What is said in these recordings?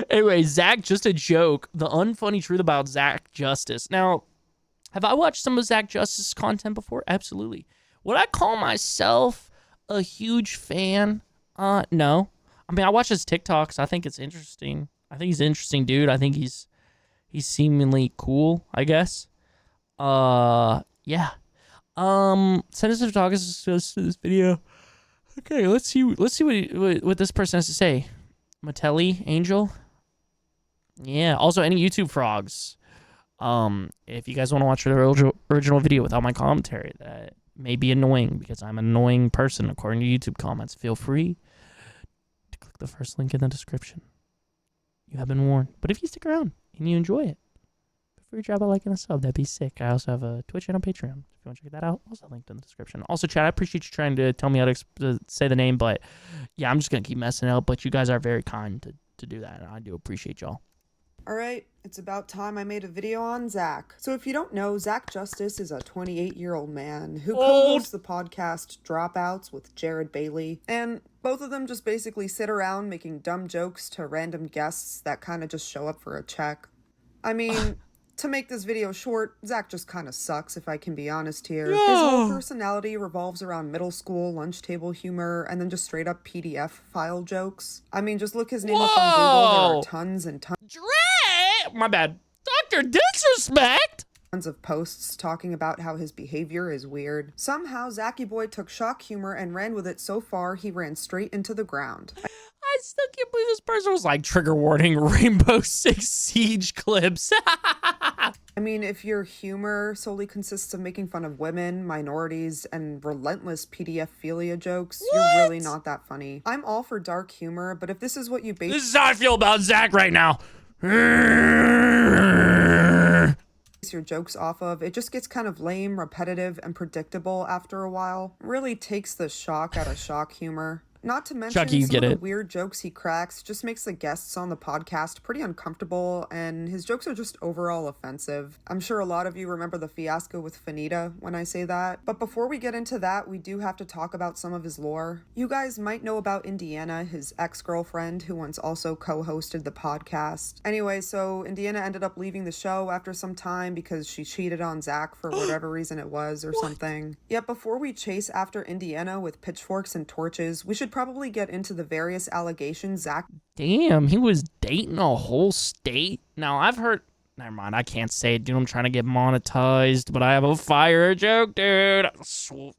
Anyway, Zach, just a joke. The unfunny truth about Zach Justice. Now, have I watched some of Zach Justice's content before? Absolutely. Would I call myself a huge fan? No. I mean, I watch his TikToks. I think it's interesting. I think he's an interesting dude. I think he's seemingly cool, I guess. Yeah. Send us a talk us this video. Okay, let's see what this person has to say. Matelli Angel. Yeah. Also, any YouTube frogs. If you guys want to watch the original video without my commentary, that may be annoying because I'm an annoying person according to YouTube comments. Feel free to click the first link in the description. You have been warned. But if you stick around and you enjoy it, feel free to drop a like and a sub. That'd be sick. I also have a Twitch and a Patreon. If you want to check that out, also linked in the description. Also, chat, I appreciate you trying to tell me how to say the name, but yeah, I'm just going to keep messing it up. But you guys are very kind to do that, and I do appreciate y'all. Alright, it's about time I made a video on Zach. So if you don't know, Zach Justice is a 28-year-old man who co-hosts the podcast Dropouts with Jared Bailey, and both of them just basically sit around making dumb jokes to random guests that kind of just show up for a check. I mean, to make this video short, Zach just kind of sucks, if I can be honest here. His whole personality revolves around middle school lunch table humor and then just straight up PDF file jokes. I mean, just look his name up on Google. There are tons and tons. My bad. Dr. Disrespect! Tons of posts talking about how his behavior is weird. Somehow, Zachy Boy took shock humor and ran with it so far he ran straight into the ground. I still can't believe this person was like, trigger warning, Rainbow Six Siege clips. I mean, if your humor solely consists of making fun of women, minorities, and relentless PDF-philia jokes, you're really not that funny. I'm all for dark humor, but if this is what you base— This is how I feel about Zach right now. your jokes off of, it just gets kind of lame, repetitive, and predictable after a while. Really takes the shock out of shock humor. Not to mention, Chucky, you some get of the it. weird jokes he cracks just makes the guests on the podcast pretty uncomfortable, and his jokes are just overall offensive. I'm sure a lot of you remember the fiasco with Fanita when I say that, but before we get into that, we do have to talk about some of his lore. You guys might know about Indiana, his ex-girlfriend, who once also co-hosted the podcast. Anyway, so Indiana ended up leaving the show after some time because she cheated on Zach for whatever reason it was or something. Yet before we chase after Indiana with pitchforks and torches, we should probably get into the various allegations Zach— Damn, he was dating a whole state? Now, I've heard— Never mind, I can't say it, dude. I'm trying to get monetized, but I have a fire joke, dude.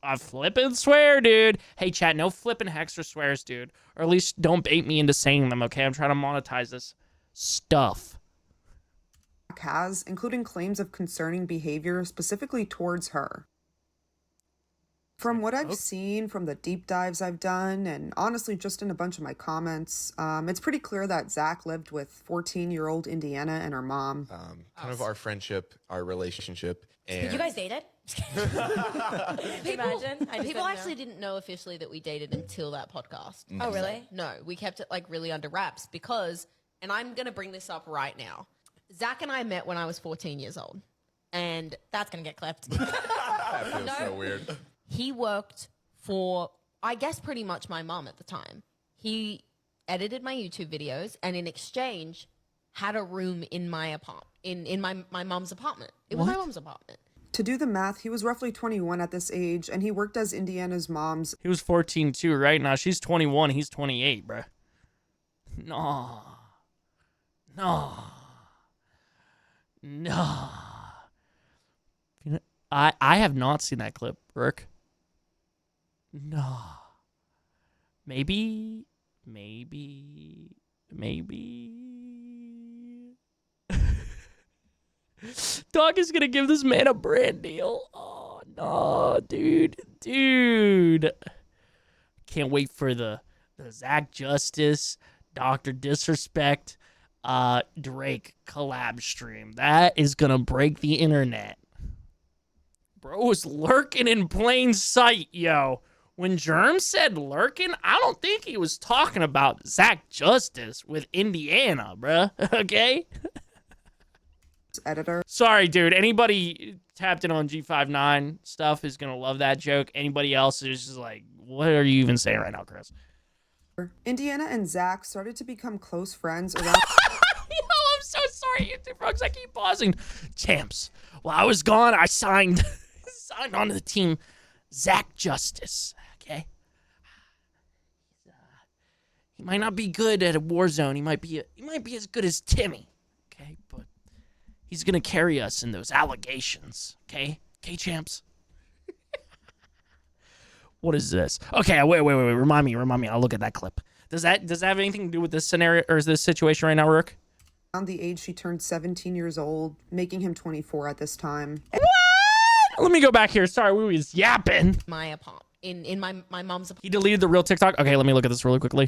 I flip and swear, dude. Hey, chat, no flipping hex or swears, dude. Or at least don't bait me into saying them, okay? I'm trying to monetize this stuff. has, including claims of concerning behavior specifically towards her. From what I've seen, from the deep dives I've done, and honestly just in a bunch of my comments, it's pretty clear that Zach lived with 14-year-old Indiana and her mom. Kind of our friendship, our relationship. And you guys dated? Imagine. People actually didn't know officially that we dated until that podcast. Oh, really? No, we kept it like really under wraps because, and I'm going to bring this up right now. Zach and I met when I was 14 years old. And That's going to get clipped. that feels so weird. he worked for, I guess, pretty much my mom at the time. He edited my YouTube videos and in exchange had a room in my apartment, in my mom's apartment. It was my mom's apartment. To do the math, he was roughly 21 at this age, and he worked as Indiana's mom's— He was 14 too, right? Now she's 21, he's 28, bruh. No. You know, I have not seen that clip, Rook. No. Maybe. Dog is gonna give this man a brand deal. Oh no, dude. Can't wait for the Zach Justice, Dr. Disrespect, Drake collab stream. That is gonna break the internet. Bro was lurking in plain sight, yo. When Germ said lurking, I don't think he was talking about Zach Justice with Indiana, bruh. Okay? editor. Sorry, dude. Anybody tapped in on G59 stuff is going to love that joke. Anybody else is just like, what are you even saying right now, Chris? Indiana and Zach started to become close friends around. Yo, I'm so sorry, YouTube folks. I keep pausing. Champs. While I was gone, I signed onto the team. Zach Justice. Okay. He might not be good at a war zone. He might be as good as Timmy. Okay, but he's gonna carry us in those allegations. Okay, champs. What is this? Okay, wait. Remind me. I'll look at that clip. Does that have anything to do with this scenario or is this situation right now, Rook? Around the age she turned 17 years old, making him 24 at this time. What? Let me go back here. Sorry, we was yapping. My apartment, in my mom's apartment. He deleted the real TikTok. Okay, let me look at this really quickly.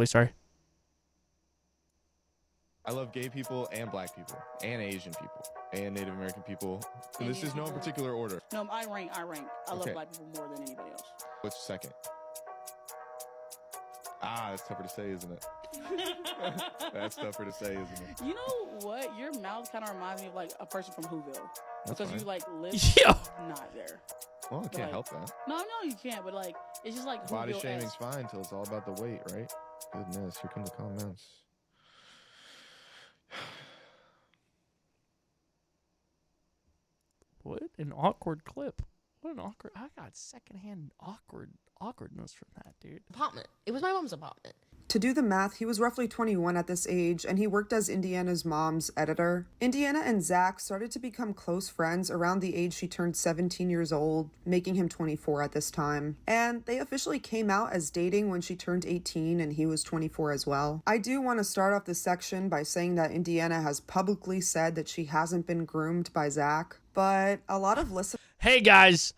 Sorry. I love gay people and black people and Asian people and Native American people. And this is no particular order. No, I rank. I love Okay. black people more than anybody else. What's second? That's tougher to say, isn't it? That's tougher to say, isn't it? You know what? Your mouth kind of reminds me of like a person from Whoville. That's Because you fine. like live Yo. not there. Well, I can't like- help that. No, you can't. But like, it's just like Body Whoville-esque. shaming's fine until it's all about the weight, right? Goodness, here come the comments. What an awkward clip. I got secondhand awkwardness from that, dude. Apartment. It was my mom's apartment. To do the math, he was roughly 21 at this age, and he worked as Indiana's mom's editor. Indiana and Zach started to become close friends around the age she turned 17 years old, making him 24 at this time. And they officially came out as dating when she turned 18 and he was 24 as well. I do want to start off this section by saying that Indiana has publicly said that she hasn't been groomed by Zach, but a lot of listeners... Hey guys,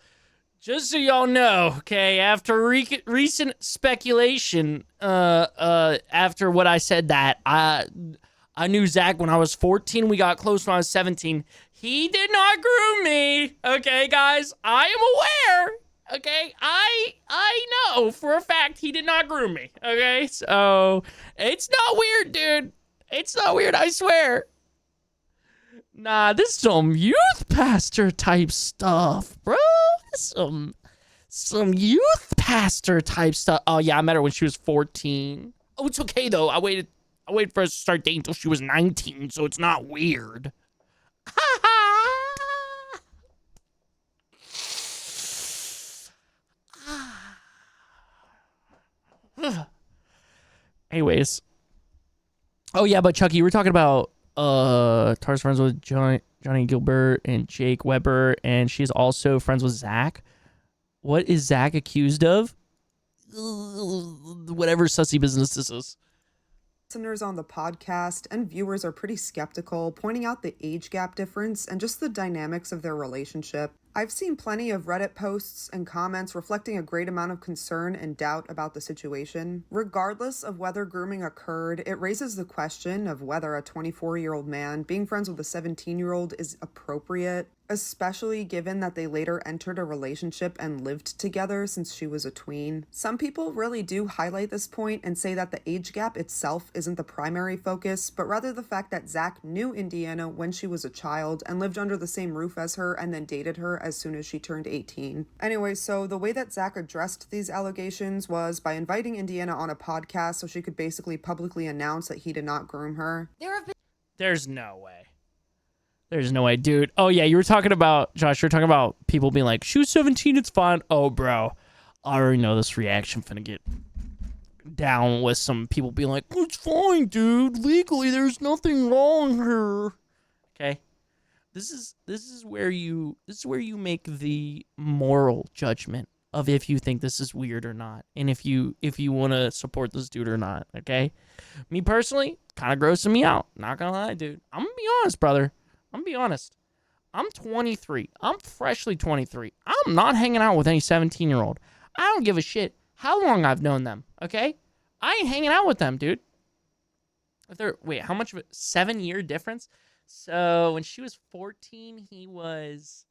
just so y'all know, okay, after recent speculation, after what I said that, I knew Zach when I was 14. We got close when I was 17. He did not groom me, okay, guys? I am aware, okay? I know for a fact he did not groom me, okay? So, it's not weird, dude. It's not weird, I swear. Nah, this is some youth pastor type stuff, bro. Some youth pastor type stuff. Oh yeah, I met her when she was 14. Oh, it's okay though. I waited for us to start dating until she was 19, so it's not weird. Anyways. Oh yeah, but Chucky, you were talking about Tar's friends with Johnny Gilbert and Jake Weber, and she's also friends with Zach. What is Zach accused of? Whatever sussy business this is. Listeners on the podcast and viewers are pretty skeptical, pointing out the age gap difference and just the dynamics of their relationship. I've seen plenty of Reddit posts and comments reflecting a great amount of concern and doubt about the situation. Regardless of whether grooming occurred, it raises the question of whether a 24-year-old man being friends with a 17-year-old is appropriate, especially given that they later entered a relationship and lived together since she was a tween. Some people really do highlight this point and say that the age gap itself isn't the primary focus, but rather the fact that Zach knew Indiana when she was a child and lived under the same roof as her and then dated her as soon as she turned 18. Anyway, so the way that Zach addressed these allegations was by inviting Indiana on a podcast so she could basically publicly announce that he did not groom her. There's no way. There's no way, dude. Oh, yeah, you were talking about, Josh, you were talking about people being like, she was 17, it's fine. Oh, bro, I already know this reaction finna get down with some people being like, it's fine, dude. Legally, there's nothing wrong here. Okay? This is where you make the moral judgment of if you think this is weird or not, and if you want to support this dude or not, okay? Me personally, kind of grossing me out. Not gonna lie, dude. I'm gonna be honest, brother. I'm gonna be honest. I'm 23. I'm freshly 23. I'm not hanging out with any 17-year-old. I don't give a shit how long I've known them, okay? I ain't hanging out with them, dude. Wait, how much of a 7-year difference? So when she was 14, he was...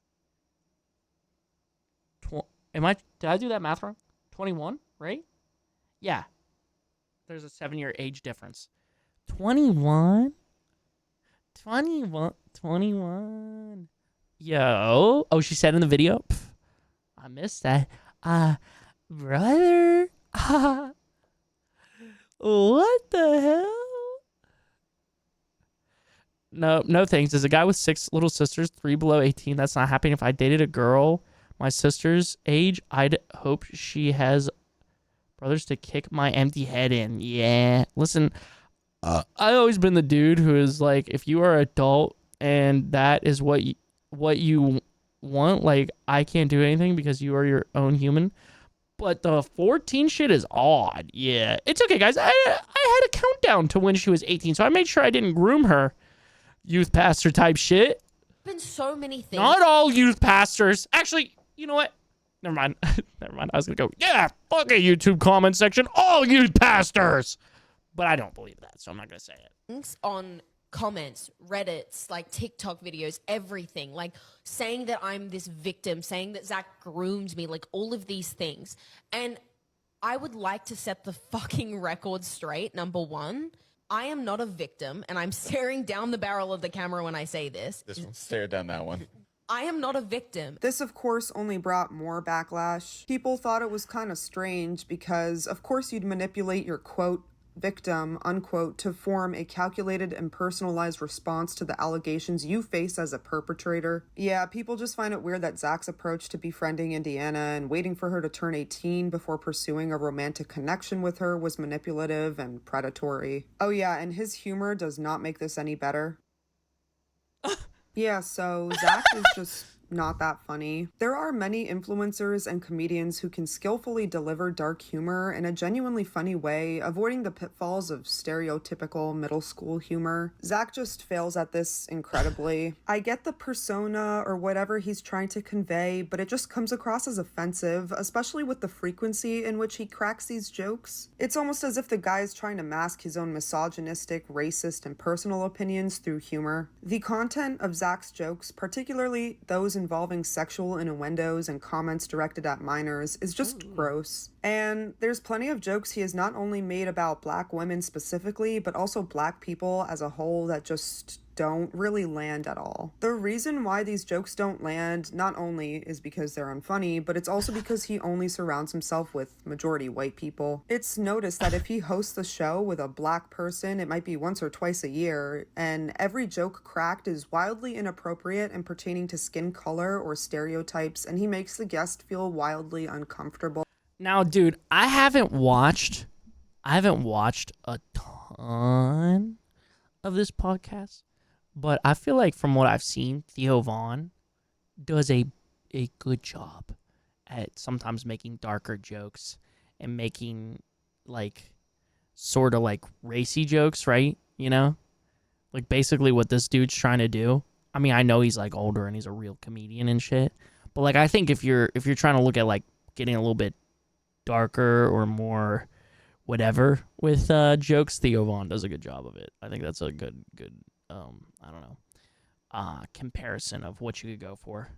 Did I do that math wrong? 21, right? Yeah. There's a 7-year age difference. 21? 21. Yo. Oh, she said in the video? Pff, I missed that. Brother, What the hell? No, no thanks. As a guy with 6 little sisters, 3 below 18, that's not happening. If I dated a girl my sister's age, I'd hope she has brothers to kick my empty head in. Yeah. Listen, I've always been the dude who is like, if you are adult and that is what you want, like, I can't do anything because you are your own human. But the 14 shit is odd. Yeah. It's okay, guys. I had a countdown to when she was 18, so I made sure I didn't groom her. Youth pastor type shit. Been so many things. Not all youth pastors. Actually, you know what? Never mind. Never mind. I was going to go, yeah, fuck a YouTube comment section. All youth pastors. But I don't believe that, so I'm not going to say it. Things on comments, Reddits, like TikTok videos, everything, like saying that I'm this victim, saying that Zach groomed me, like all of these things. And I would like to set the fucking record straight. Number one, I am not a victim, and I'm staring down the barrel of the camera when I say this. This one, stare down that one. I am not a victim. This, of course, only brought more backlash. People thought it was kind of strange because, of course, you'd manipulate your quote, victim, unquote, to form a calculated and personalized response to the allegations you face as a perpetrator. Yeah, people just find it weird that Zach's approach to befriending Indiana and waiting for her to turn 18 before pursuing a romantic connection with her was manipulative and predatory. Oh yeah, and his humor does not make this any better. Yeah, so Zach is just not that funny. There are many influencers and comedians who can skillfully deliver dark humor in a genuinely funny way, avoiding the pitfalls of stereotypical middle school humor. Zach just fails at this incredibly. I get the persona or whatever he's trying to convey, but it just comes across as offensive, especially with the frequency in which he cracks these jokes. It's almost as if the guy is trying to mask his own misogynistic, racist, and personal opinions through humor. The content of Zach's jokes, particularly those involving sexual innuendos and comments directed at minors, is just gross. And there's plenty of jokes he has not only made about black women specifically, but also black people as a whole that just don't really land at all. The reason why these jokes don't land not only is because they're unfunny, but it's also because he only surrounds himself with majority white people. It's noticed that if he hosts the show with a black person, it might be once or twice a year, and every joke cracked is wildly inappropriate and pertaining to skin color or stereotypes, and he makes the guest feel wildly uncomfortable. Now, dude, I haven't watched a ton of this podcast, but I feel like from what I've seen, Theo Vaughn does a good job at sometimes making darker jokes and making like sort of like racy jokes, right? You know? Like basically what this dude's trying to do. I mean, I know he's like older and he's a real comedian and shit, but like I think if you're trying to look at like getting a little bit darker or more whatever with jokes, Theo Vaughn does a good job of it. I think that's a good I don't know, comparison of what you could go for.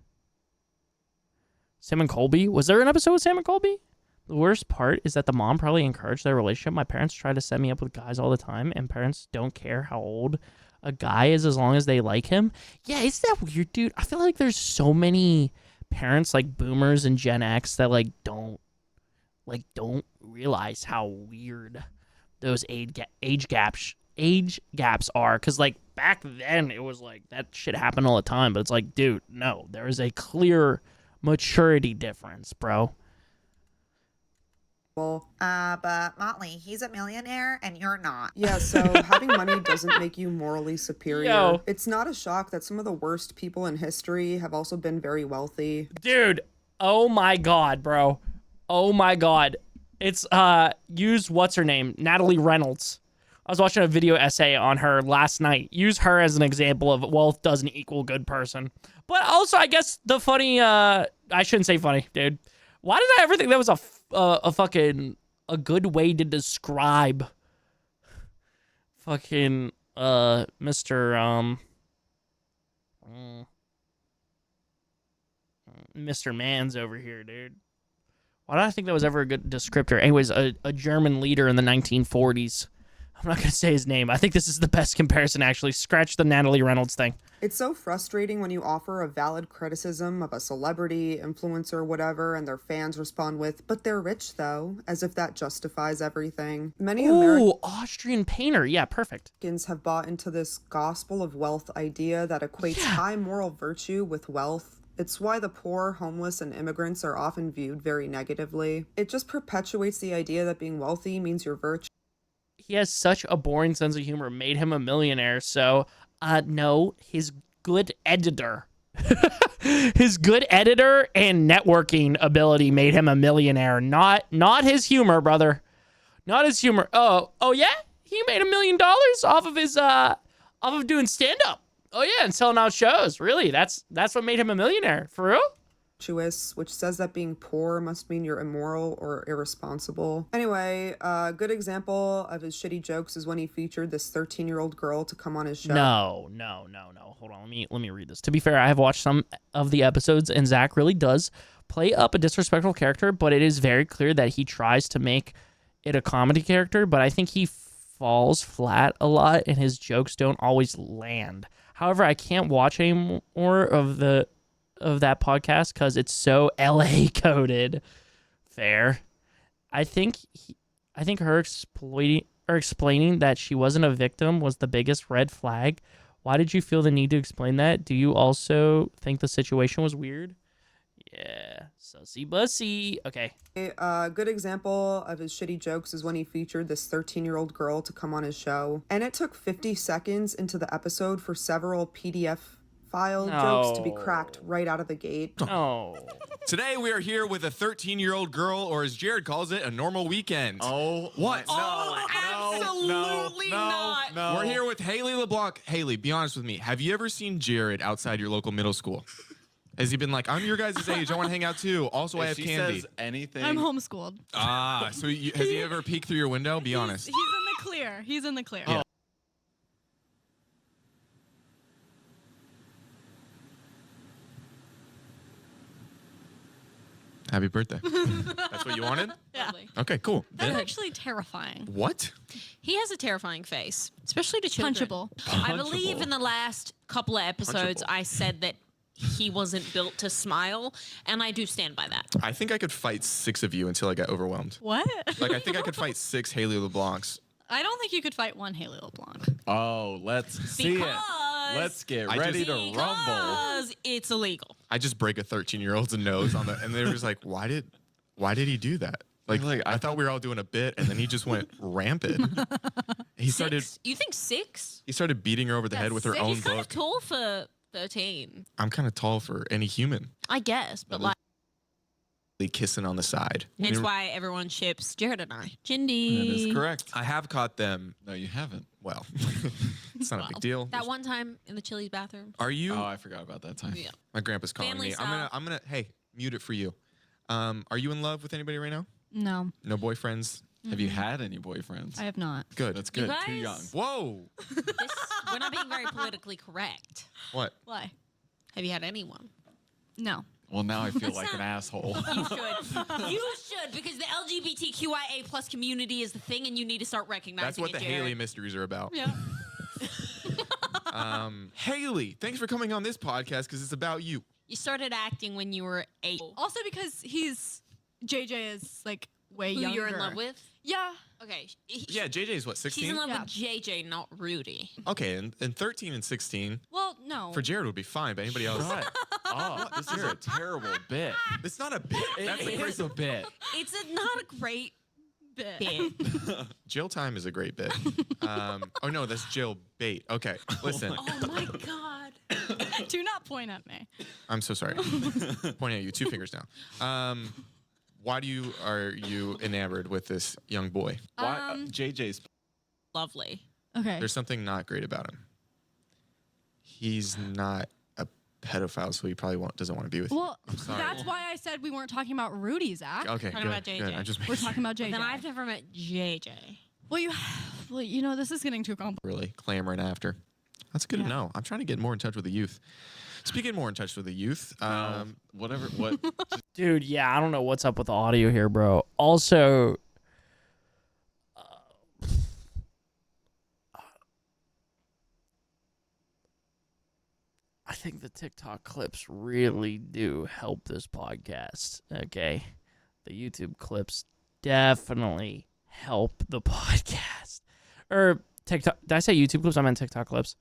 Sam and Colby, was there an episode with Sam and Colby? The worst part is that the mom probably encouraged their relationship. My parents try to set me up with guys all the time, and parents don't care how old a guy is as long as they like him. Yeah, isn't that weird, dude? I feel like there's so many parents like boomers and Gen X that don't realize how weird those age gaps are, because like back then it was like that shit happened all the time, but it's like, dude, no, there is a clear maturity difference, bro. But Motley, he's a millionaire and you're not. Yeah, so having money doesn't make you morally superior. Yo. It's not a shock that some of the worst people in history have also been very wealthy. Dude, oh my god, bro. Oh my god. It's use what's her name? Natalie Reynolds. I was watching a video essay on her last night. Use her as an example of wealth doesn't equal good person. But also, I guess the funny, I shouldn't say funny, dude. Why did I ever think that was a good way to describe fucking Mr. Mans over here, dude? Why did I think that was ever a good descriptor? Anyways, a German leader in the 1940s. I'm not going to say his name. I think this is the best comparison, actually. Scratch the Natalie Reynolds thing. It's so frustrating when you offer a valid criticism of a celebrity, influencer, whatever, and their fans respond with, but they're rich though, as if that justifies everything. Many Ooh, Austrian painter. Yeah, perfect. Americans have bought into this gospel of wealth idea that equates high moral virtue with wealth. It's why the poor, homeless, and immigrants are often viewed very negatively. It just perpetuates the idea that being wealthy means you're virtuous. He has such a boring sense of humor, made him a millionaire. So, no, his good editor. His good editor and networking ability made him a millionaire. Not his humor, brother. Not his humor. Oh yeah? He made $1 million off of his off of doing stand-up. Oh yeah, and selling out shows. Really? That's what made him a millionaire. For real? Which says that being poor must mean you're immoral or irresponsible. Anyway, a good example of his shitty jokes is when he featured this 13-year-old girl to come on his show. No. Hold on, let me read this. To be fair, I have watched some of the episodes, and Zach really does play up a disrespectful character, but it is very clear that he tries to make it a comedy character, but I think he falls flat a lot, and his jokes don't always land. However, I can't watch any more of that podcast because it's so LA coded. Fair. I think her explaining that she wasn't a victim was the biggest red flag. Why did you feel the need to explain that? Do you also think the situation was weird? Yeah, sussy bussy. Okay. A good example of his shitty jokes is when he featured this 13-year-old girl to come on his show. And it took 50 seconds into the episode for several PDF file jokes to be cracked right out of the gate. Oh. Today we are here with a 13-year-old girl, or as Jared calls it, a normal weekend. Oh, what? Absolutely not. No. We're here with Haley LeBlanc. Haley, be honest with me. Have you ever seen Jared outside your local middle school? Has he been like, I'm your guys' age, I want to hang out too. Also, I have If she candy. says anything. I'm homeschooled. So has he ever peeked through your window? Be honest. He's in the clear. He's in the clear. Yeah. Happy birthday. That's what you wanted? Yeah. Okay, cool. That's Then- actually terrifying. What? He has a terrifying face, especially to children. Punchable. I believe in the last couple of episodes, Punchable. I said that he wasn't built to smile, and I do stand by that. I think I could fight 6 of you until I get overwhelmed. What? Like, I think I could fight 6 Haley LeBlancs. I don't think you could fight one Haley LeBlanc. Oh, let's see it. Let's get I ready just- to rumble. Because it's illegal. I just break a 13-year-old's nose on the, and they were just like, why did he do that? Like I thought we were all doing a bit, and then he just went rampant. He started Six? You think 6? beating her over the head with her own He's kind book. of tall for 13. I'm kind of tall for any human. I guess, but like, Kissing on the side. hence why everyone ships Jared and I. That Jindy. is correct. I have caught them. No, you haven't. Well, it's not a big deal. That one time in the Chili's bathroom. Are you? Oh, I forgot about that time. Yeah. My grandpa's calling Family me. style. I'm gonna. Hey, mute it for you. Are you in love with anybody right now? No, No boyfriends? Have you had any boyfriends? I have not. Good. That's good. Too guys- young. Whoa. We're not being very politically correct. What? Why? Have you had anyone? No. Well, now I feel like an asshole. You should. You should, because the LGBTQIA plus community is the thing, and you need to start recognizing That's what it, the Jared. Haley mysteries are about. Yeah. Haley, thanks for coming on this podcast because it's about you. You started acting when you were 8. Also because JJ is like way Who younger. you're in love with? Yeah. Okay. Yeah, JJ's what, 16? She's in love Yeah. with JJ, not Rudy. Okay, and 13 and 16 Well, no. for Jared would be fine, but anybody else? Shut up. This is a terrible bit. It's not a bit. That's It is a bit. It's not a great bit. bit. Jail time is a great bit. Oh no, that's jail bait. Okay, listen. Oh my god. Do not point at me. I'm so sorry. Pointing at you, 2 fingers down. Why are you enamored with this young boy? Why? JJ's. Lovely. Okay. There's something not great about him. He's not a pedophile, so he probably doesn't want to be with you. Well, I'm sorry. that's why I said we weren't talking about Rudy, Zach. Okay, Talking good, about JJ. good. I just We're talking about JJ. Then I've never met JJ. Well, you know, this is getting too complicated. really clamoring after. That's good to Yeah. know. I'm trying to get more in touch with the youth. Speaking more in touch with the youth, Whatever. What? Dude, yeah, I don't know what's up with the audio here, bro. Also, I think the TikTok clips really do help this podcast. Okay. The YouTube clips definitely help the podcast. Or TikTok. Did I say YouTube clips? I meant TikTok clips.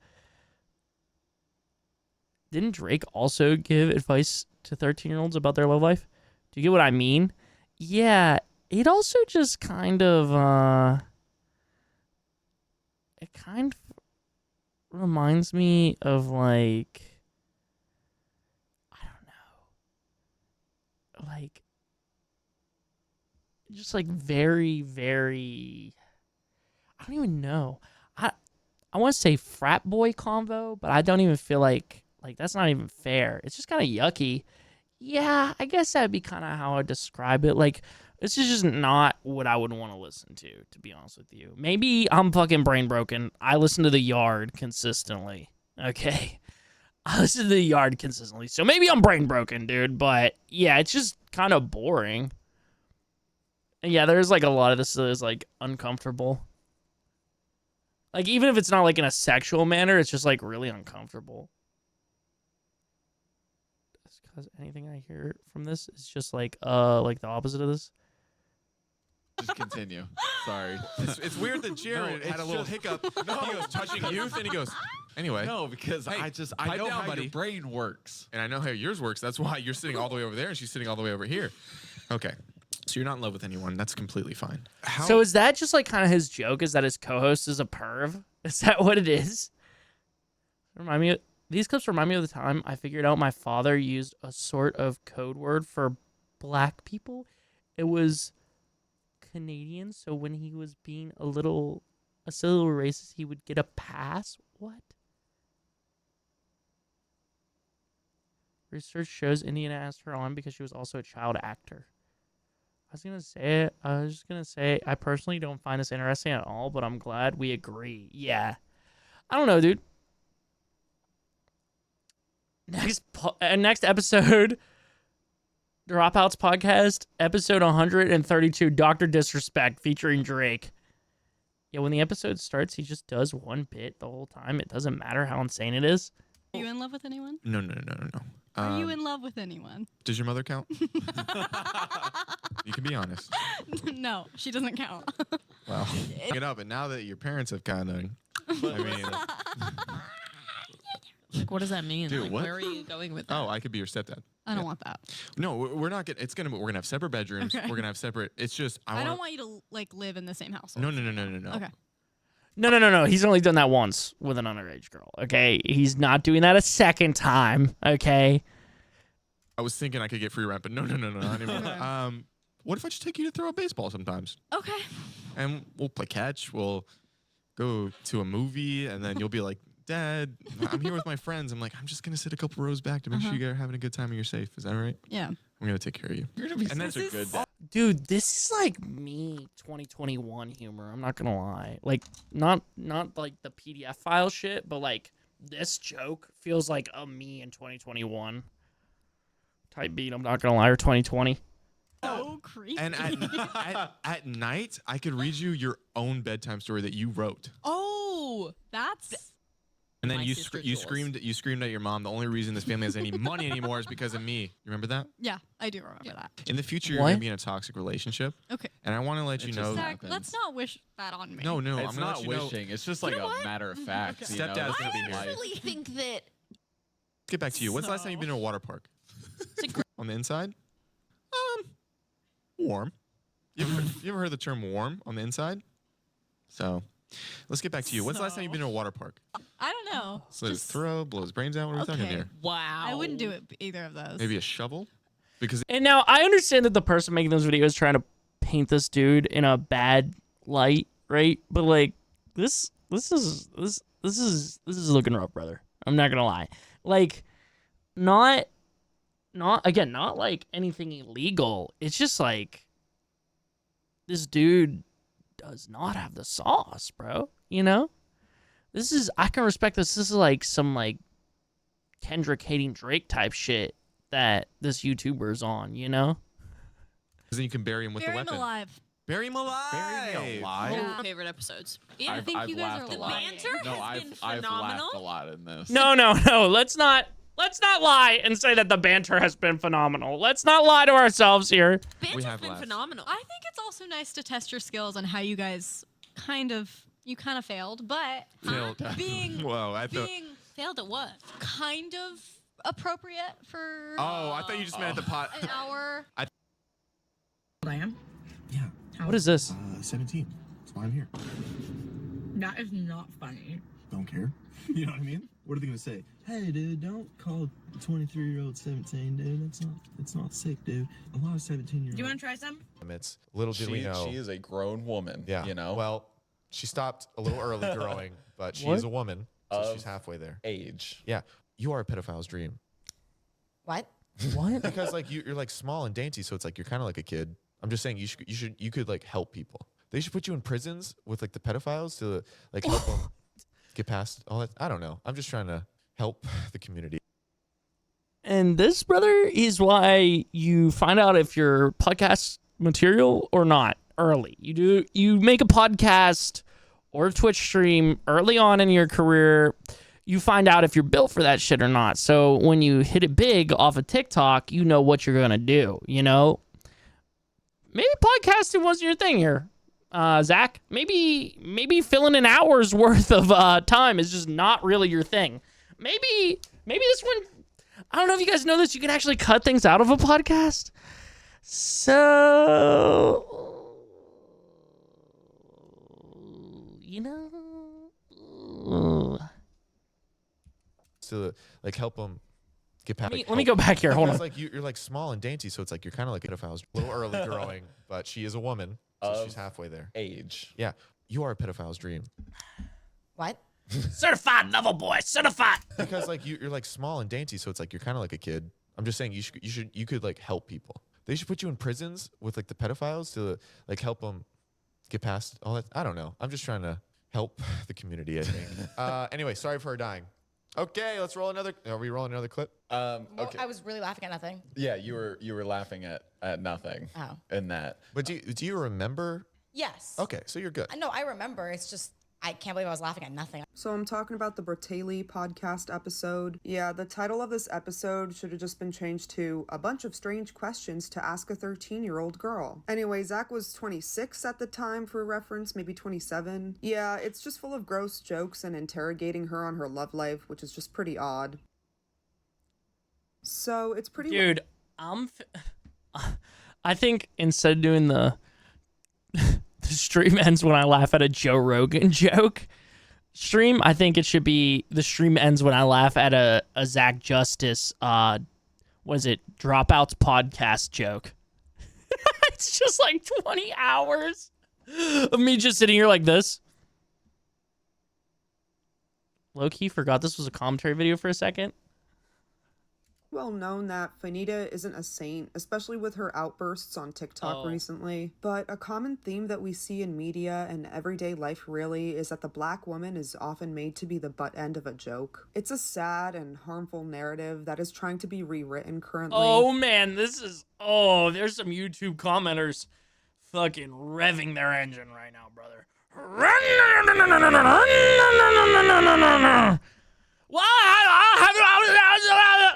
Didn't Drake also give advice to 13-year-olds about their love life? Do you get what I mean? Yeah. It also just kind of, it kind of reminds me of, like, I don't know. Like, just like very, very, I don't even know. I want to say frat boy convo, but I don't even feel like that's not even fair. It's just kind of yucky. Yeah, I guess that'd be kind of how I describe it. Like, this is just not what I would want to listen to be honest with you. Maybe I'm fucking brain broken. I listen to The Yard consistently. Okay. I listen to The Yard consistently. So maybe I'm brain broken, dude. But yeah, it's just kind of boring. And yeah, there's like a lot of this that is like uncomfortable. Like, even if it's not like in a sexual manner, it's just like really uncomfortable. Because anything I hear from this is just like the opposite of this. Just continue. Sorry. It's weird that Jared had a little hiccup. No, he goes touching youth, and he goes. Anyway. No, because Hey, I know down, how buddy. your brain works. And I know how yours works. That's why you're sitting all the way over there, and she's sitting all the way over here. Okay. So you're not in love with anyone. That's completely fine. So is that just like kind of his joke? Is that his co-host is a perv? Is that what it is? These clips remind me of the time I figured out my father used a sort of code word for black people. It was Canadian, so when he was being a little racist, he would get a pass. What? Research shows Indiana asked her on because she was also a child actor. I was just gonna say, I personally don't find this interesting at all, but I'm glad we agree. Yeah. I don't know, dude. Next episode, Dropouts Podcast, episode 132, Dr. Disrespect, featuring Drake. Yeah, when the episode starts, he just does one bit the whole time. It doesn't matter how insane it is. Are you in love with anyone? No. Are you in love with anyone? Does your mother count? You can be honest. No, she doesn't count. Well, get up. And now that your parents have kind of, I mean, Like, what does that mean? Dude, like, what? Where are you going with that? oh, I could be your stepdad. I don't want that. No, we're not gonna. We're gonna have separate bedrooms. Okay. We're gonna have separate. It's just I don't want you to like live in the same household. No. Okay. No. He's only done that once with an underage girl, okay? He's not doing that a second time, okay? I was thinking I could get free rent, but no, not anymore. Okay. What if I just take you to throw a baseball sometimes? Okay. And we'll play catch. We'll go to a movie, and then you'll be like, Dad, I'm here with my friends. I'm like, I'm just gonna sit a couple rows back to make sure you guys are having a good time and you're safe. Is that all right? Yeah. I'm gonna take care of you. You're gonna be And such a good dad. Dude, this is like me 2021 humor. I'm not gonna lie. Like, not like the PDF file shit, but like this joke feels like a me in 2021 type beat. I'm not gonna lie, or 2020. So creepy. And at night, I could read you your own bedtime story that you wrote. Oh, that's And then My you sister you Jules. screamed at your mom. The only reason this family has any money anymore is because of me. You remember that? yeah. I do remember that. In the future, you're What? gonna be in a toxic relationship, Okay. and I want to let you It know. just Zach, happens. let's not wish that on me. No, I'm It's gonna not let you know. wishing. It's just like know a what? matter of fact. Okay. You know, Stepdad's it's gonna be just here. I life. actually think that Let's get back to you. When's the last time you've been to a water park? On the inside? Warm. You ever heard the term warm on the inside? So, let's get back to you. When's the last time you've been to a water park? I don't know. So just throw, blow his brains out. What are we talking Okay. here? Wow. I wouldn't do it either of those. Maybe a shovel? Because And now I understand that the person making those videos is trying to paint this dude in a bad light, right? But like this is looking rough, brother. I'm not gonna lie. Like, not like anything illegal. It's just like this dude does not have the sauce, bro. You know? I can respect this. This is like some like Kendrick hating Drake type shit that this YouTuber's on, you know? then you can bury him with Bury the him weapon. alive. Bury him alive. Bury me alive? Yeah. Favorite episodes. I think you guys laughed are a lot. lying. banter No, has I've been laughed phenomenal. a lot in this. No. Let's not Let's not lie and say that the banter has been phenomenal. Let's not lie to ourselves here. Banter's have been laughs. phenomenal. I think it's also nice to test your skills on how you guys kind of failed, but Failed. being Whoa, I thought. being Failed at what? kind of appropriate for Oh, I thought you just meant at the pot. an hour. I am. Yeah, What is this? 17. That's why I'm here. That is not funny. Don't care. You know what I mean? What are they gonna say? Hey, dude, don't call 23-year-old 17, dude. It's not sick, dude. A lot of 17-year-olds. Do you want to try some? It's little did we know. She is a grown woman. Yeah. You know? Well, she stopped a little early growing, but she What? is a woman, so Of she's halfway there. age. Yeah, you are a pedophile's dream What? What? because like you're like small and dainty, so it's like you're kind of like a kid. I'm just saying you could like help people. They should put you in prisons with like the pedophiles to like help them get past all that. I don't know. I'm just trying to help the community. And this, brother, is why you find out if your podcast material or not early. You make a podcast or a Twitch stream early on in your career. You find out if you're built for that shit or not. So when you hit it big off of TikTok, you know what you're gonna do. You know, maybe podcasting wasn't your thing here, Zach. Maybe filling an hour's worth of time is just not really your thing. Maybe this one. I don't know if you guys know this. You can actually cut things out of a podcast. So, you know, To like help them get past. let me go back here. Hold on. Because like you're like small and dainty, so it's like you're kind of like a pedophile's a little early growing, but she is a woman, so she's halfway there. Age. Yeah, you are a pedophile's dream What? Certified lover boy. Certified. because like you're like small and dainty, so it's like you're kind of like a kid. I'm just saying you could like help people. They should put you in prisons with like the pedophiles to like help them get past all that. I don't know. I'm just trying to help the community, I think. Anyway, sorry for her dying. Okay, let's roll another. Are we rolling another clip? Okay. I was really laughing at nothing. Yeah, you were laughing at nothing. Oh. In that. But do you remember? Yes. Okay, so you're good. No, I remember. It's just I can't believe I was laughing at nothing. So I'm talking about the Bertaley podcast episode. Yeah, the title of this episode should have just been changed to A Bunch of Strange Questions to Ask a 13-Year-Old Girl. Anyway, Zach was 26 at the time for reference, maybe 27. Yeah, it's just full of gross jokes and interrogating her on her love life, which is just pretty odd. So it's pretty... Dude, I think instead of doing the stream ends when I laugh at a Joe Rogan joke stream, I think it should be the stream ends when I laugh at a Zach Justice, Dropouts podcast joke. It's just like 20 hours of me just sitting here like this. Low-key forgot this was a commentary video for a second. well known that Fanita isn't a saint, especially with her outbursts on TikTok recently. But a common theme that we see in media and everyday life really is that the black woman is often made to be the butt end of a joke. It's a sad and harmful narrative that is trying to be rewritten currently. Oh man, there's some YouTube commenters fucking revving their engine right now, brother.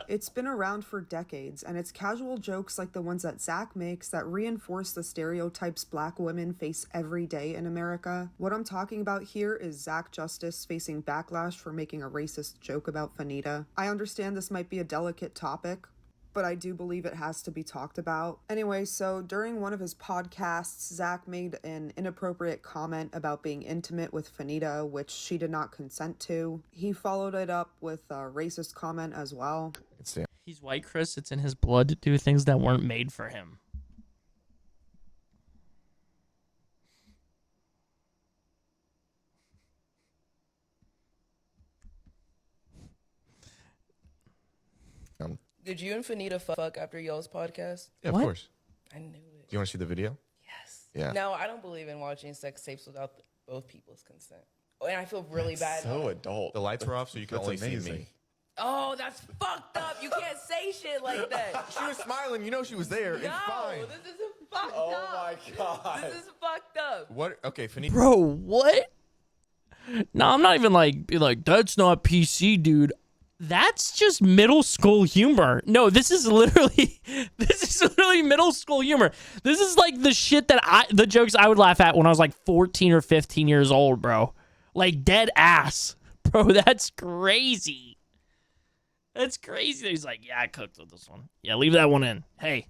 It's been around for decades, and it's casual jokes like the ones that Zach makes that reinforce the stereotypes black women face every day in America. What I'm talking about here is Zach Justice facing backlash for making a racist joke about Fanita. I understand this might be a delicate topic, but I do believe it has to be talked about. Anyway, so during one of his podcasts, Zach made an inappropriate comment about being intimate with Fanita, which she did not consent to. He followed it up with a racist comment as well. He's white, Chris. It's in his blood to do things that weren't made for him. Did you and Fanita fuck after y'all's podcast? Yeah, of course. I knew it. Do you want to see the video? Yes. Yeah. No, I don't believe in watching sex tapes without both people's consent. Oh, and I feel really bad. So adult. The lights were off, so you can That's only see amazing. me. Oh, that's fucked up. You can't say shit like that. She was smiling. You know she was there. It's No, fine. this is fucked Oh up. my god. This is fucked up. What? Okay, Fanita. Bro, what? No, I'm not even like, be like, that's not PC, dude. That's just middle school humor. No, this is literally middle school humor. This is like the shit that the jokes I would laugh at when I was like 14 or 15 years old, bro. Like dead ass. Bro, that's crazy. That's crazy. He's like, yeah, I cooked with this one. Yeah, leave that one in. Hey,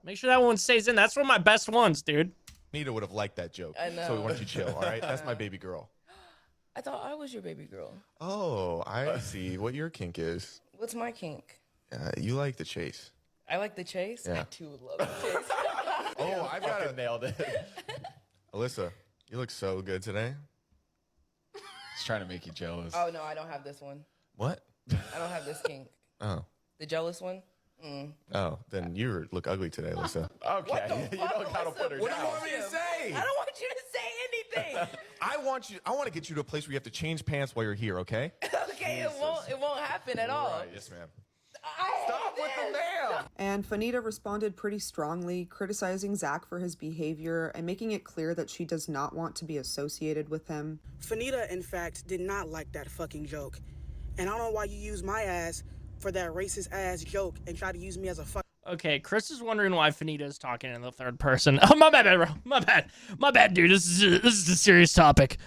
make sure that one stays in. That's one of my best ones, dude. Nita would have liked that joke. I know. So we want you to chill, all right? That's my baby girl. I thought I was your baby girl. Oh, I see what your kink is. What's my kink? You like the chase. I like the chase. Yeah. I too love the chase. Oh, I've got nailed it. Alyssa, you look so good today. He's trying to make you jealous. Oh no, I don't have this one. What? I don't have this kink. Oh. The jealous one? Oh, then you look ugly today, Alyssa. Okay, you don't gotta put her What do down. you want me to say? I don't want you to say anything. I want to get you to a place where you have to change pants while you're here, okay? Okay, it won't happen at all. Right, yes, ma'am. Stop with the ma'am. And Fanita responded pretty strongly, criticizing Zach for his behavior and making it clear that she does not want to be associated with him. Fanita, in fact, did not like that fucking joke. And I don't know why you use my ass for that racist ass joke and try to use me as a fuck. Okay, Chris is wondering why Fanita is talking in the third person. Oh, my bad, bro. My bad, dude. This is a serious topic.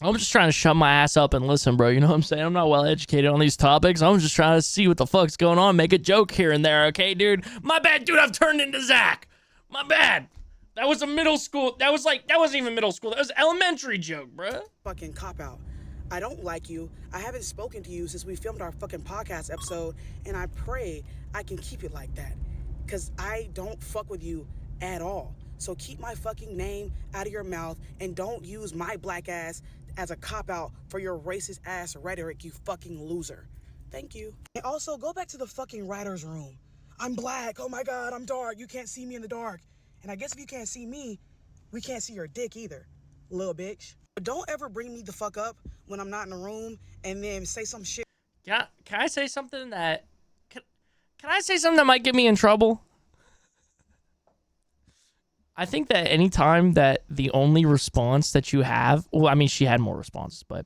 I'm just trying to shut my ass up and listen, bro. You know what I'm saying? I'm not well educated on these topics. I'm just trying to see what the fuck's going on, make a joke here and there, okay, dude? My bad, dude. I've turned into Zach. My bad. That was a middle school. That wasn't even middle school. That was elementary joke, bro. Fucking cop out. I don't like you. I haven't spoken to you since we filmed our fucking podcast episode, and I pray I can keep it like that. Because I don't fuck with you at all. So keep my fucking name out of your mouth and don't use my black ass as a cop-out for your racist ass rhetoric, you fucking loser. Thank you. And also, go back to the fucking writer's room. I'm black. Oh my God, I'm dark. You can't see me in the dark. And I guess if you can't see me, we can't see your dick either, little bitch. But don't ever bring me the fuck up when I'm not in the room and then say some shit. Can I say something that... Can I say something that might get me in trouble? I think that any time that the only response that you have... Well, I mean, she had more responses, but...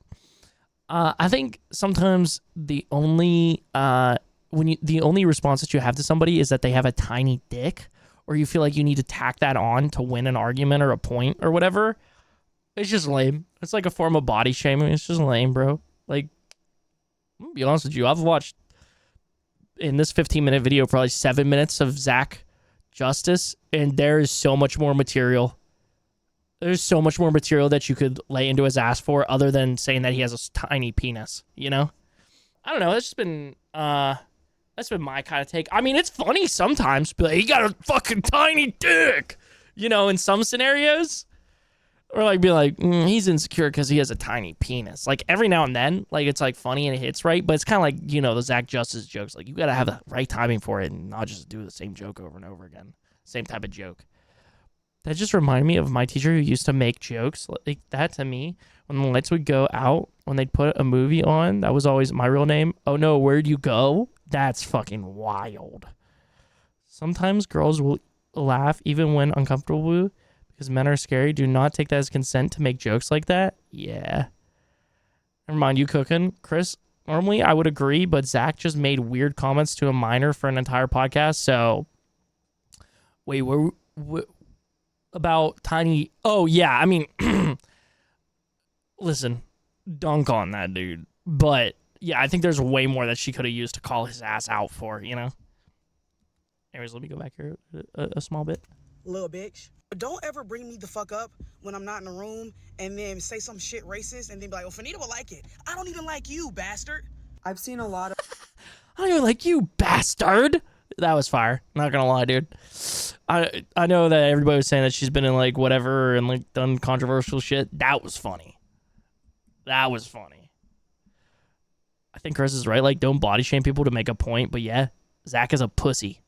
I think sometimes the only... the only response that you have to somebody is that they have a tiny dick, or you feel like you need to tack that on to win an argument or a point or whatever... It's just lame. It's like a form of body shaming. It's just lame, bro. Like, I'm gonna be honest with you. I've watched, in this 15-minute video, probably 7 minutes of Zach Justice, and there is so much more material. There's so much more material that you could lay into his ass for other than saying that he has a tiny penis, you know? I don't know. That's been my kind of take. I mean, it's funny sometimes, but he got a fucking tiny dick, you know, in some scenarios. Or like be like, he's insecure because he has a tiny penis. Like every now and then, like it's like funny and it hits right, but it's kind of like, you know, the Zach Justice jokes. Like you got to have the right timing for it and not just do the same joke over and over again. Same type of joke. That just reminded me of my teacher who used to make jokes like that to me when the lights would go out, when they'd put a movie on. That was always my real name. Oh no, where'd you go? That's fucking wild. Sometimes girls will laugh even when uncomfortable because men are scary. Do not take that as consent to make jokes like that. Yeah. Never mind, you cooking, Chris. Normally, I would agree, but Zach just made weird comments to a minor for an entire podcast. So, wait, what about tiny? Oh yeah, I mean, listen, dunk on that dude. But yeah, I think there's way more that she could have used to call his ass out for. You know. Anyways, let me go back here a small bit. Little bitch. Don't ever bring me the fuck up when I'm not in the room and then say some shit racist and then be like, oh, Fanita will like it. I don't even like you, bastard. I've seen a lot of... I don't even like you, bastard. That was fire. Not gonna lie, dude. I know that everybody was saying that she's been in like whatever and like done controversial shit. That was funny. That was funny. I think Chris is right. Like, don't body shame people to make a point. But yeah, Zach is a pussy.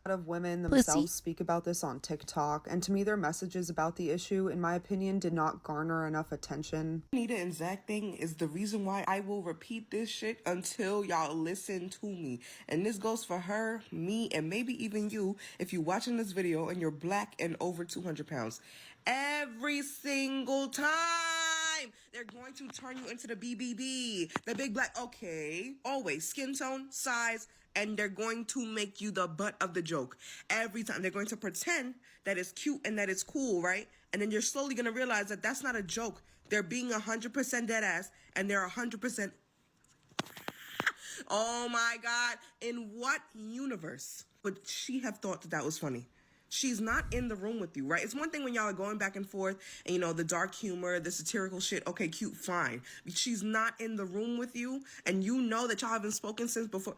Of women themselves speak about this on TikTok, and to me their messages about the issue, in my opinion, did not garner enough attention. Nita and Zach thing is the reason why I will repeat this shit until y'all listen to me. And this goes for her, me, and maybe even you if you're watching this video and you're black and over 200 pounds. Every single time They're going to turn you into the BBB, the big black, okay, always skin tone, size, and they're going to make you the butt of the joke. Every time they're going to pretend that it's cute and that it's cool, right? And then you're slowly going to realize that that's not a joke. They're being 100% dead ass, and they're 100%. Oh my God. In what universe would she have thought that that was funny? She's not in the room with you, right? It's one thing when y'all are going back and forth and, you know, the dark humor, the satirical shit. Okay, cute, fine. She's not in the room with you, and you know that y'all haven't spoken since before.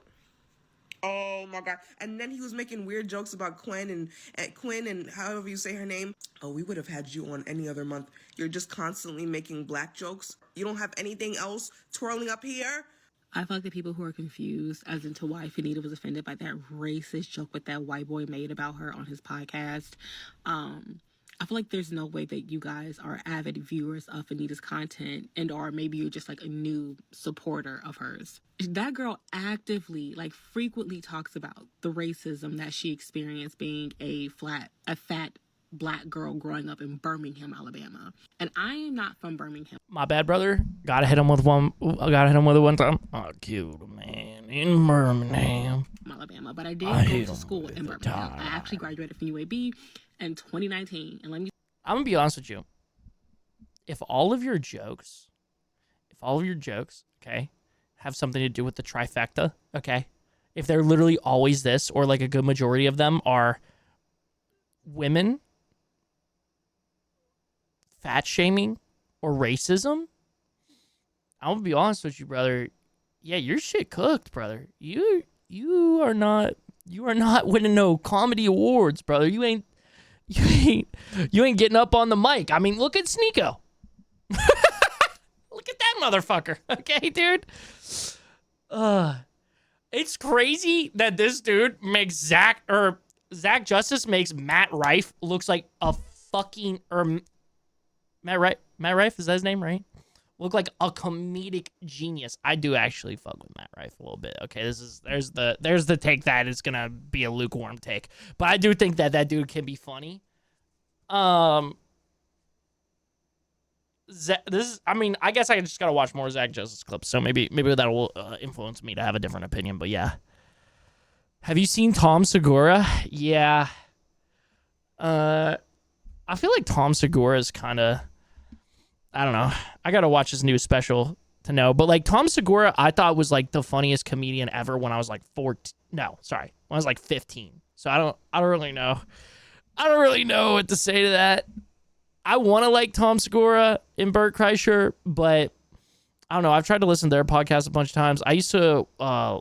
Oh my God. And then he was making weird jokes about Quinn and however you say her name. Oh, we would have had you on any other month. You're just constantly making black jokes. You don't have anything else twirling up here. I feel like the people who are confused as into why Fanita was offended by that racist joke that that white boy made about her on his podcast. I feel like there's no way that you guys are avid viewers of Fanita's content, and or maybe you're just like a new supporter of hers. That girl actively, like frequently talks about the racism that she experienced being a fat black girl growing up in Birmingham, Alabama. And I am not from Birmingham. My bad, brother. Gotta hit him with one. Gotta hit him with it one time. I killed a man in Birmingham, Alabama, but I did go to school in Birmingham. I actually graduated from UAB in 2019. And I'm gonna be honest with you. If all of your jokes, okay, have something to do with the trifecta, okay, if they're literally always this, or like a good majority of them are women, fat shaming, or racism, I'm gonna be honest with you, brother. Yeah, your shit cooked, brother. You are not winning no comedy awards, brother. You ain't getting up on the mic. I mean, look at Sneeko. Look at that motherfucker. Okay, dude. It's crazy that this dude makes Zach Justice makes Matt Rife looks like a fucking Matt Rife, is that his name, right? Look like a comedic genius. I do actually fuck with Matt Rife a little bit. Okay, there's the take that is gonna be a lukewarm take, but I do think that dude can be funny. I guess I just gotta watch more Zach Justice clips, so maybe that will influence me to have a different opinion. But yeah, have you seen Tom Segura? Yeah. I feel like Tom Segura is kind of, I don't know. I gotta watch his new special to know. But like Tom Segura, I thought was like the funniest comedian ever when I was like 14. No, sorry, when I was like 15. So I don't really know. I don't really know what to say to that. I want to like Tom Segura and Bert Kreischer, but I don't know. I've tried to listen to their podcast a bunch of times. I used to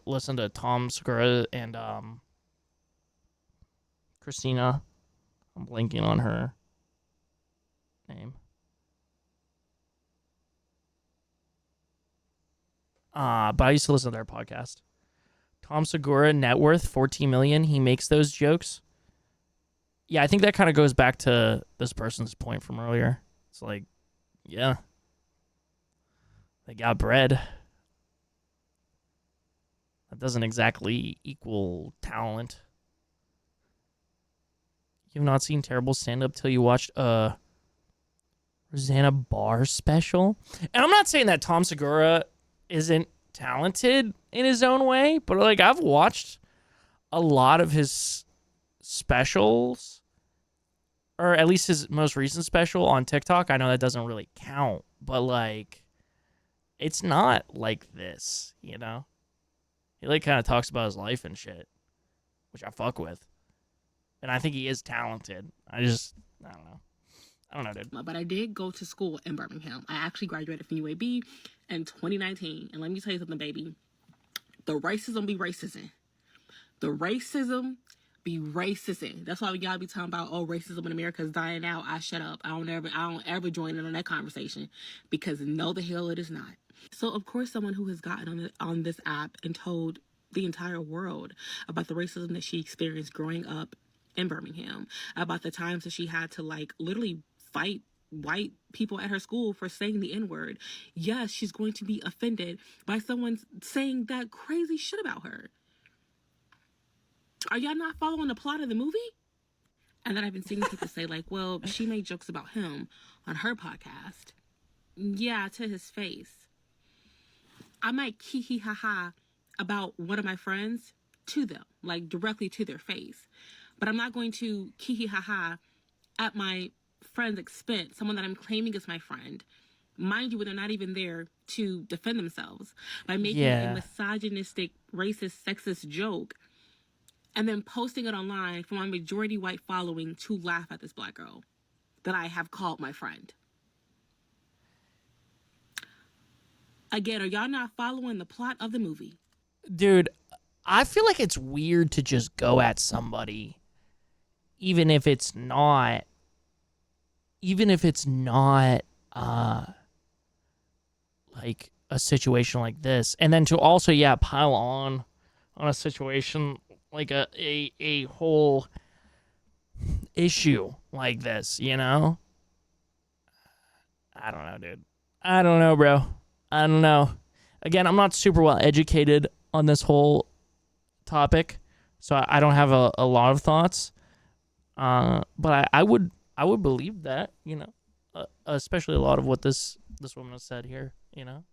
listen to Tom Segura and Christina. I'm blanking on her name. But I used to listen to their podcast. Tom Segura, net worth 14 million. He makes those jokes. Yeah, I think that kind of goes back to this person's point from earlier. It's like, yeah, they got bread. That doesn't exactly equal talent. You've not seen terrible stand-up till you watched Rosanna Barr special? And I'm not saying that Tom Segura isn't talented in his own way, but like I've watched a lot of his specials, or at least his most recent special on TikTok. I know that doesn't really count, but like it's not like this, you know? He like kind of talks about his life and shit, which I fuck with. And I think he is talented. I don't know, dude. But I did go to school in Birmingham. I actually graduated from UAB in 2019. And let me tell you something, baby. The racism be racism. The racism be racism. That's why we gotta be talking about, oh, racism in America is dying out. I shut up. I don't ever join in on that conversation, because no, the hell it is not. So of course, someone who has gotten on this app and told the entire world about the racism that she experienced growing up in Birmingham, about the times that she had to like literally fight white people at her school for saying the N-word. Yes, she's going to be offended by someone saying that crazy shit about her. Are y'all not following the plot of the movie? And then I've been seeing people say like, well, she made jokes about him on her podcast. yeah, to his face. I might kiki ha ha about one of my friends to them, like directly to their face. But I'm not going to kiki ha ha at my friend's expense, someone that I'm claiming is my friend. Mind you, when they're not even there to defend themselves, by making a misogynistic, racist, sexist joke and then posting it online for my majority white following to laugh at this black girl that I have called my friend. Again, are y'all not following the plot of the movie? Dude, I feel like it's weird to just go at somebody, even if it's not, like a situation like this, and then to also pile on a situation like a whole issue like this, you know? I don't know, dude. I don't know, bro. I don't know. Again, I'm not super well educated on this whole topic, so I don't have a lot of thoughts. But I would believe that, you know, especially a lot of what this woman has said here, you know.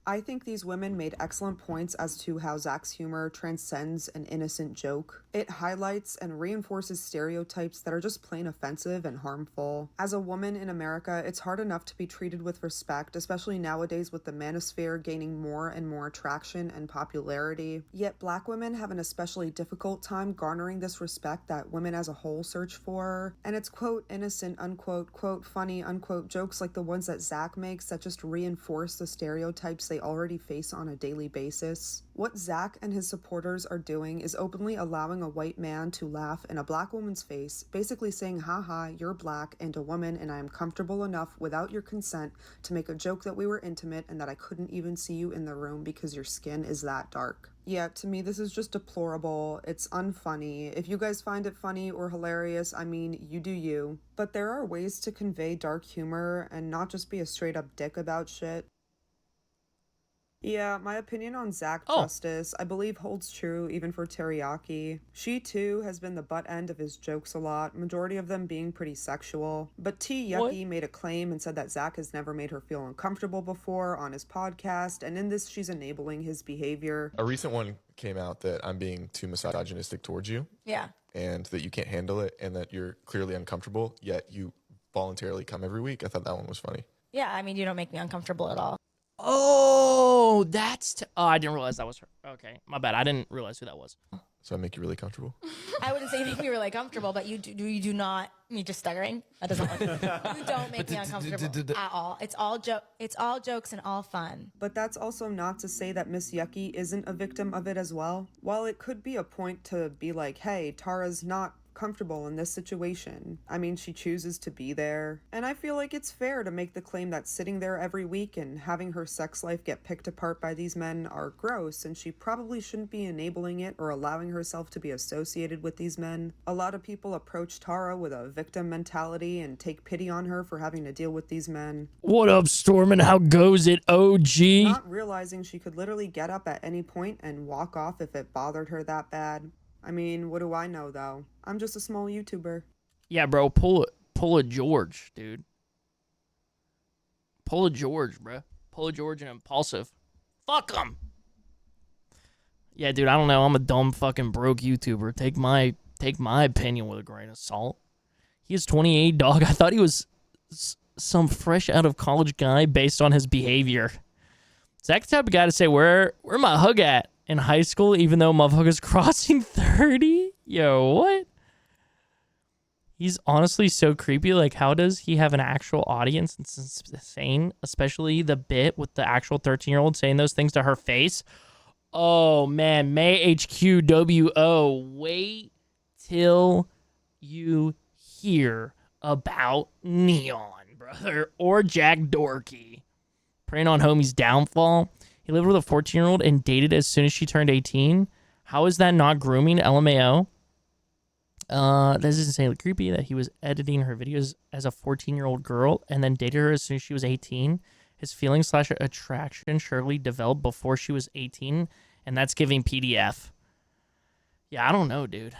I think these women made excellent points as to how Zach's humor transcends an innocent joke. It highlights and reinforces stereotypes that are just plain offensive and harmful. As a woman in America, it's hard enough to be treated with respect, especially nowadays with the manosphere gaining more and more traction and popularity. Yet black women have an especially difficult time garnering this respect that women as a whole search for. And it's quote innocent, unquote, quote funny, unquote jokes like the ones that Zach makes that just reinforce the stereotypes they already face on a daily basis. What Zach and his supporters are doing is openly allowing a white man to laugh in a black woman's face, basically saying, haha, you're black and a woman and I am comfortable enough without your consent to make a joke that we were intimate and that I couldn't even see you in the room because your skin is that dark. Yeah, to me, this is just deplorable. It's unfunny. If you guys find it funny or hilarious, I mean, you do you. But there are ways to convey dark humor and not just be a straight up dick about shit. Yeah, my opinion on Zach Justice, I believe holds true even for Teriyaki. She too has been the butt end of his jokes a lot, majority of them being pretty sexual. But T Yucky made a claim and said that Zach has never made her feel uncomfortable before on his podcast, and in this she's enabling his behavior. A recent one came out that I'm being too misogynistic towards you. Yeah. And that you can't handle it and that you're clearly uncomfortable, yet you voluntarily come every week. I thought that one was funny. Yeah, I mean, you don't make me uncomfortable at all. Oh, I didn't realize that was her. Okay, my bad. I didn't realize who that was. So I make you really comfortable? I wouldn't say you make me really comfortable, but you do not, me just stuttering. That doesn't work. You don't make me uncomfortable at all. It's all jokes and all fun. But that's also not to say that Miss Yucky isn't a victim of it as well. While it could be a point to be like, hey, Tara's not comfortable in this situation. I mean, she chooses to be there. And I feel like it's fair to make the claim that sitting there every week and having her sex life get picked apart by these men are gross, and she probably shouldn't be enabling it or allowing herself to be associated with these men. A lot of people approach Tara with a victim mentality and take pity on her for having to deal with these men. What up, Stormin'? How goes it, OG? Not realizing she could literally get up at any point and walk off if it bothered her that bad. I mean, what do I know, though? I'm just a small YouTuber. Yeah, bro, pull a George, dude. Pull a George, bro. Pull a George and Impulsive. Fuck him. Yeah, dude, I don't know. I'm a dumb fucking broke YouTuber. Take my opinion with a grain of salt. He is 28, dog. I thought he was some fresh out of college guy based on his behavior. Zach the type of guy to say, where my hug at in high school, even though motherfucker's crossing 30? Yo, what? He's honestly so creepy. Like, how does he have an actual audience? It's insane, especially the bit with the actual 13-year-old saying those things to her face. Oh, man. May HQWO. Wait till you hear about Neon, brother, or Jack Dorkey. Preying on homie's downfall. He lived with a 14-year-old and dated as soon as she turned 18. How is that not grooming? LMAO. This is insanely creepy that he was editing her videos as a 14-year-old girl and then dated her as soon as she was 18. His feelings / attraction surely developed before she was 18, and that's giving PDF. Yeah, I don't know, dude.